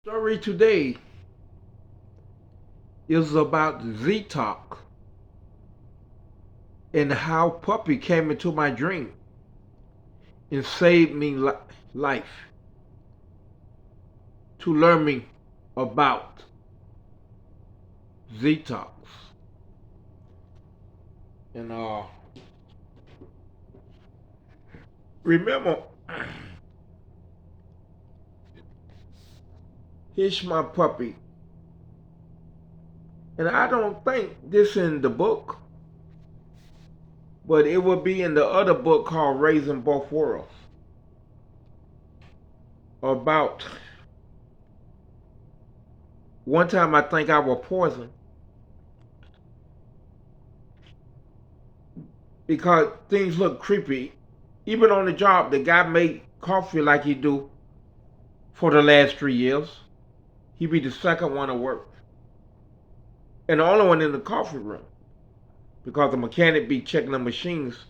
Story today is about Zetox and how puppy came into my dream and saved me life to learn me about Zetox. And remember, here's my puppy. And I don't think this in the book, but it will be in the other book called Raising Both Worlds. About one time I think I was poisoned because things look creepy. Even on the job, the guy made coffee like he do for the last 3 years. He be the second one to work. And the only one in the coffee room. Because the mechanic be checking the machines,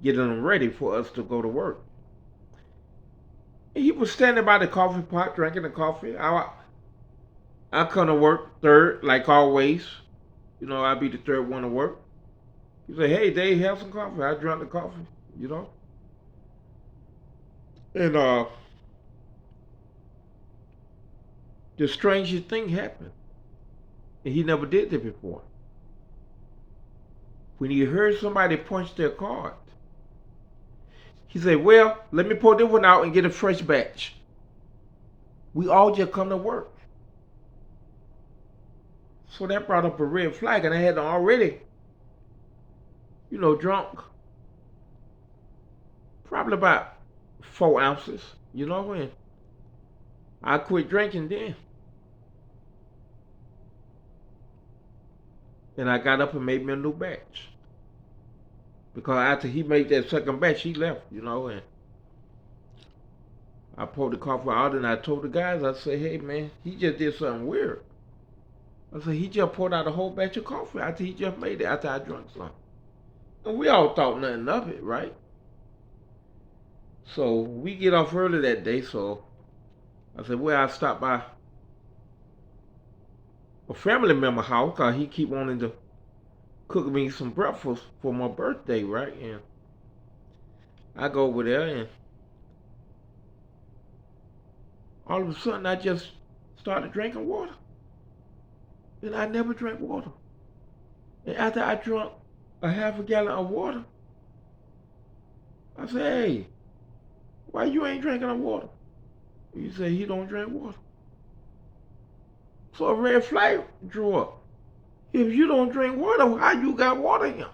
getting them ready for us to go to work. And he was standing by the coffee pot, drinking the coffee. I come to work third, like always. You know, I be the third one to work. He said, "Hey, Dave, have some coffee." I drank the coffee, you know. And the strangest thing happened. And he never did that before. When he heard somebody punch their card, he said, "Well, let me pull this one out and get a fresh batch. We all just come to work." So that brought up a red flag, and I had already, drunk probably about 4 ounces, and I quit drinking then. And I got up and made me a new batch. Because after he made that second batch, he left, and I poured the coffee out and I told the guys, I said, "Hey man, he just did something weird." I said, "He just poured out a whole batch of coffee after he just made it, after I drank some." And we all thought nothing of it, right? So we get off early that day, so I said, "Well, I stopped by a family member house because he keep wanting to cook me some breakfast for my birthday, right?" And I go over there and all of a sudden I just started drinking water. And I never drank water. And after I drank a half a gallon of water, I said, "Hey, why you ain't drinking no water?" He said he don't drink water. So a red flag drew up. If you don't drink water, how you got water here?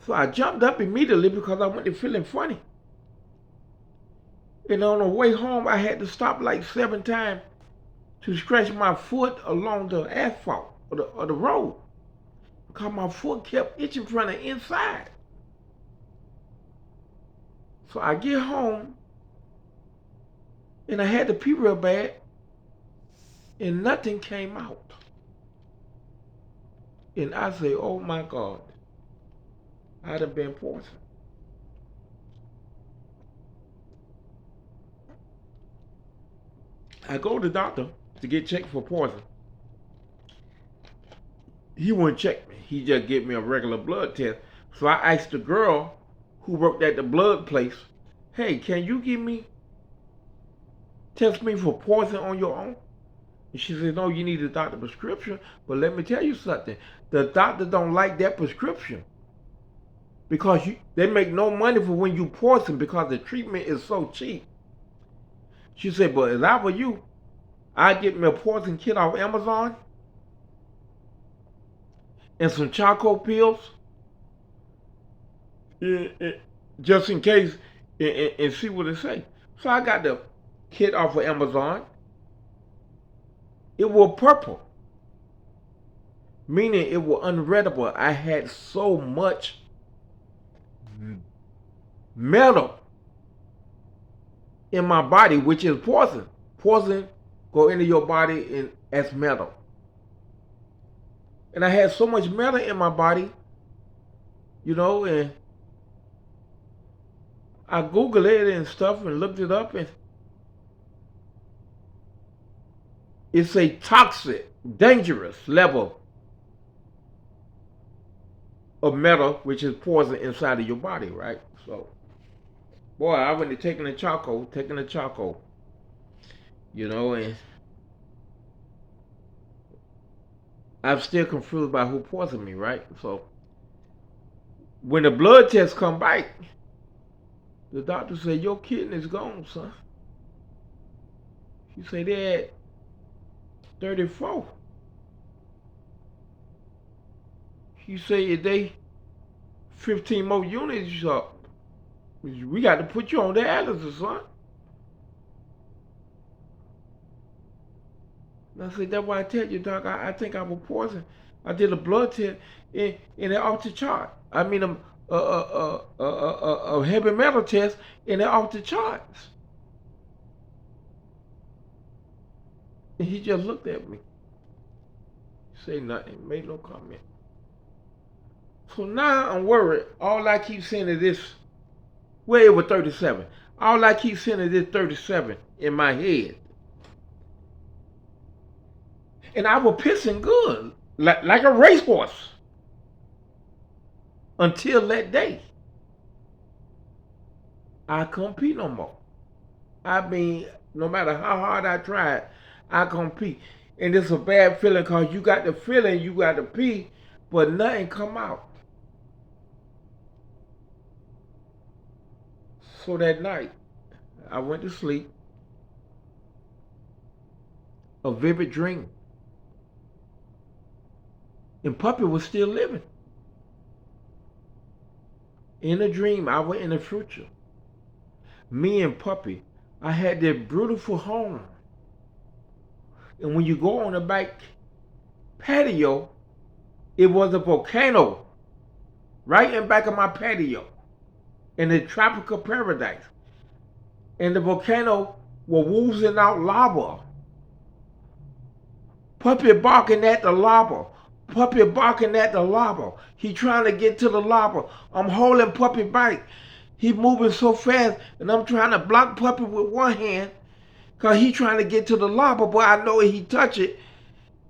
So I jumped up immediately because I went to feeling funny. And on the way home, I had to stop like 7 times to scratch my foot along the asphalt of the road because my foot kept itching from the inside. So I get home and I had to pee real bad and nothing came out. And I say, "Oh my God, I'd have been poisoned." I go to the doctor to get checked for poison. He wouldn't check me. He just gave me a regular blood test. So I asked the girl who worked at the blood place, "Hey, can you test me for poison on your own?" And she said, "No, you need a doctor prescription. But let me tell you something. The doctor don't like that prescription because they make no money for when you poison because the treatment is so cheap." She said, "But if I were you, I'd get me a poison kit off Amazon and some charcoal pills just in case and see what it say." So I got the kit off of Amazon. It was purple, meaning it was unreadable. I had so much metal in my body, which is poison. Poison go into your body as metal. And I had so much metal in my body, and I Googled it and stuff and looked it up, and It's a toxic, dangerous level of metal, which is poison inside of your body, right? So, boy, I went to taking the charcoal, and I'm still confused about who poisoned me, right? So, when the blood test come back, the doctor said, your kidney's gone, son. He said they had 34. He said if they 15 more units up, we got to put you on dialysis, son. And I said, that's why I tell you, doc, I think I was poisoned. I did a blood test and it off the chart. I mean, a heavy metal test and it off the charts. And he just looked at me. Say nothing, made no comment. So now I'm worried. All I keep saying is this. Well, it was 37. All I keep saying is this 37 in my head. And I was pissing good, like a racehorse, until that day. I compete no more. I mean, no matter how hard I tried, I compete. And it's a bad feeling because you got the feeling you got to pee, but nothing come out. So that night, I went to sleep. A vivid dream. And Puppy was still living. In a dream, I went in the future. Me and Puppy, I had this beautiful home. And when you go on the back patio, it was a volcano right in back of my patio in the tropical paradise. And the volcano was oozing out lava. Puppy barking at the lava. Puppy barking at the lava. He trying to get to the lava. I'm holding Puppy back. He moving so fast, and I'm trying to block Puppy with one hand, cause he trying to get to the lava. But I know if he touch it,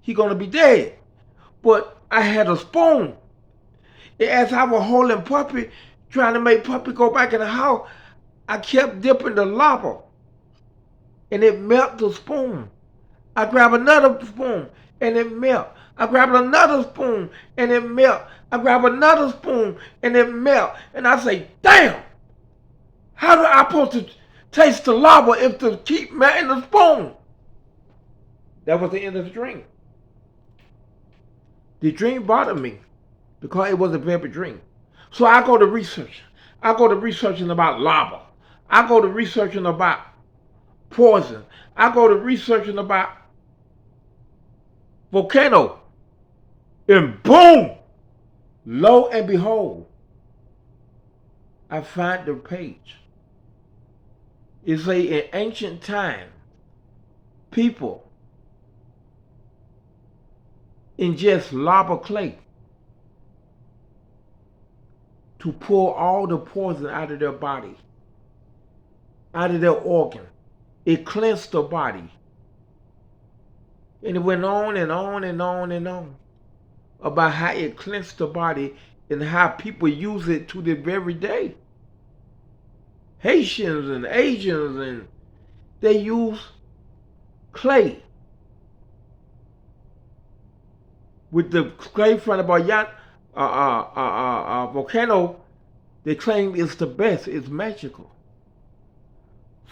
he gonna be dead. But I had a spoon. And as I was holding Puppy, trying to make Puppy go back in the house, I kept dipping the lava, and it melted the spoon. I grab another spoon, and it melt. I grab another spoon, and it melt. I grab another spoon, and it melt. And I say, damn, how do I supposed to taste the lava if to keep melting the spoon? That was the end of the dream. The dream bothered me because it was a vivid dream. So I go to research. I go to researching about lava. I go to researching about poison. I go to researching about volcano. And boom, lo and behold, I find the page. It say in ancient time, people ingest lava clay to pull all the poison out of their body, out of their organ. It cleansed the body. And it went on and on and on and on about how it cleansed the body and how people use it to this very day. Haitians and Asians, and they use clay. With the clay from the volcano, they claim it's the best, it's magical.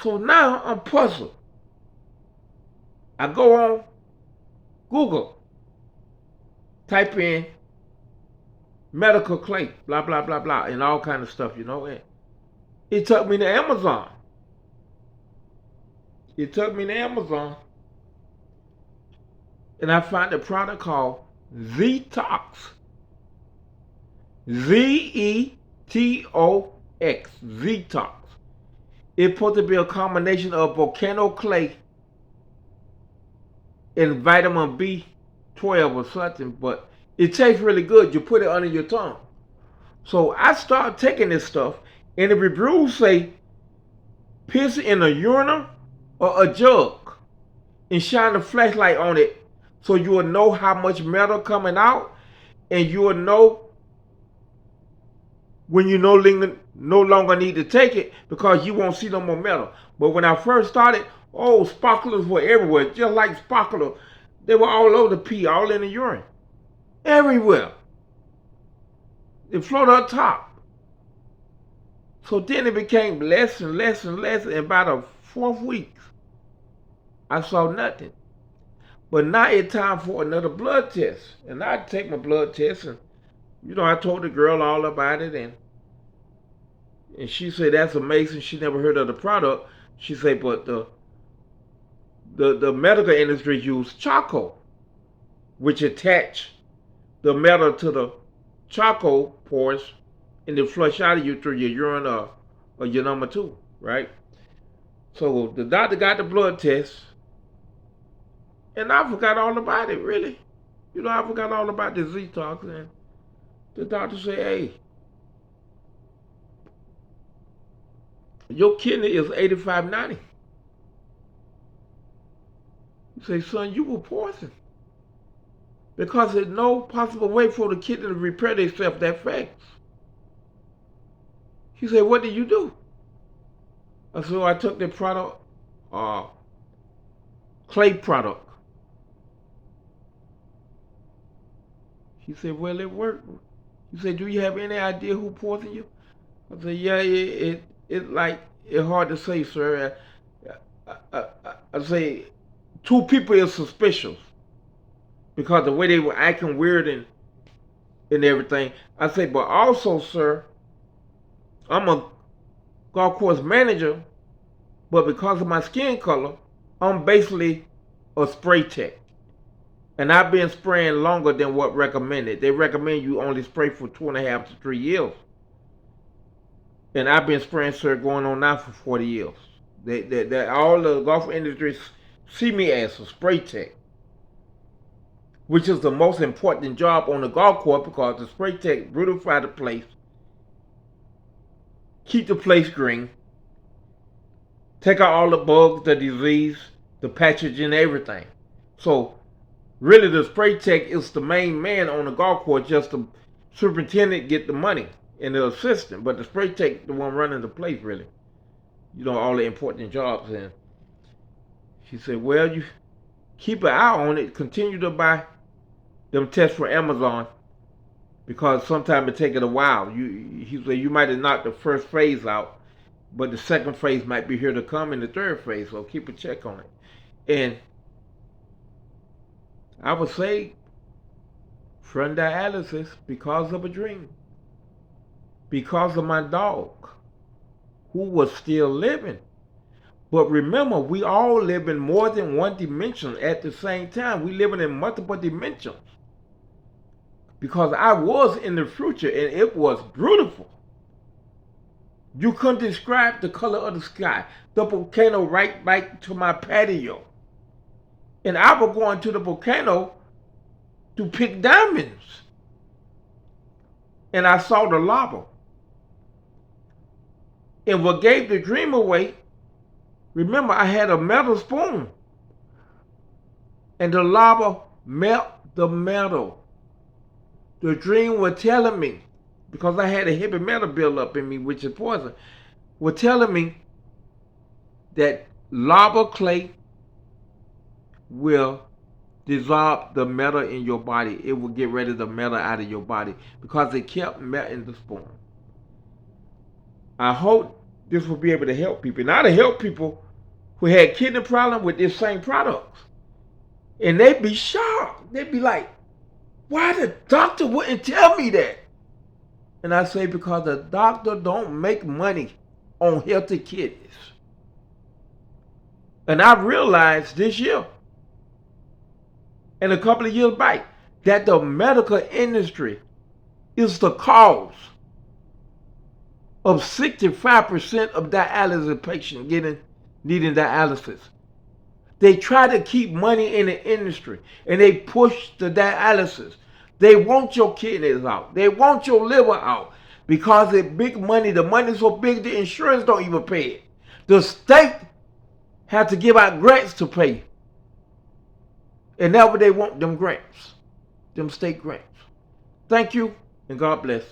So now I'm puzzled. I go on Google, type in medical clay, blah, blah, blah, blah, and all kind of stuff, and it took me to Amazon. And I found a product called Zetox. Zetox. Zetox. It's supposed to be a combination of volcano clay and vitamin B12 or something, but it tastes really good. You put it under your tongue. So I started taking this stuff, and the reviews say piss in a urinal or a jug. and shine the flashlight on it so you will know how much metal coming out, and you will know when you no longer need to take it because you won't see no more metal. But when I first started, oh, sparklers were everywhere, just like sparkler. They were all over the pee, all in the urine, everywhere. They floated on top. So then it became less and less and less, and by the 4th week, I saw nothing. But now it's time for another blood test. And I take my blood test, and I told the girl all about it, and she said that's amazing. She never heard of the product. She said, but the medical industry use charcoal, which attach the metal to the charcoal pores, and they flush out of you through your urine or your number 2, right? So the doctor got the blood test, and I forgot all about it, really. I forgot all about the Zetox, and the doctor said, hey, your kidney is 85-90. He said, son, you were poisoned. Because there's no possible way for the kidney to repair themselves that fast. He said, what did you do? I said, I took the product, clay product. He said, well, it worked. He said, do you have any idea who poisoned you? I said, yeah, it's hard to say, sir. I say 2 people is suspicious because the way they were acting weird and everything. I say, but also, sir, I'm a golf course manager, but because of my skin color, I'm basically a spray tech. And I've been spraying longer than what recommended. They recommend you only spray for 2.5 to 3 years. And I've been spraying, sir, going on now for 40 years. All the golf industry see me as a spray tech, which is the most important job on the golf course because the spray tech beautify the place, keep the place green, take out all the bugs, the disease, the pathogen, everything. So really the spray tech is the main man on the golf course, just the superintendent get the money and the assistant, but the spray tech the one running the place really. All the important jobs. And she said, well, you keep an eye on it, continue to buy them tests for Amazon because sometimes it takes it a while. He said you might have knocked the first phase out, but the second phase might be here to come in the third phase, so keep a check on it. And I would say from dialysis because of a dream, because of my dog who was still living. But remember, we all live in more than one dimension at the same time. We living in multiple dimensions. Because I was in the future and it was beautiful. You couldn't describe the color of the sky. The volcano right back to my patio. And I was going to the volcano to pick diamonds. And I saw the lava. And what gave the dream away, remember I had a metal spoon. And the lava melt the metal. The dream was telling me, because I had a heavy metal buildup in me, which is poison, was telling me that lava clay will dissolve the metal in your body. It will get rid of the metal out of your body because it kept melting the spoon. I hope this will be able to help people. Now to help people who had kidney problems with this same product. And they'd be shocked. They'd be like, why the doctor wouldn't tell me that? And I say, because the doctor don't make money on healthy kidneys. And I realized this year, and a couple of years back, that the medical industry is the cause of 65% of dialysis patients needing dialysis. They try to keep money in the industry and they push the dialysis. They want your kidneys out. They want your liver out because it's big money. The money's so big the insurance don't even pay it. The state has to give out grants to pay And never they want them grants, them state grants. Thank you, and God bless.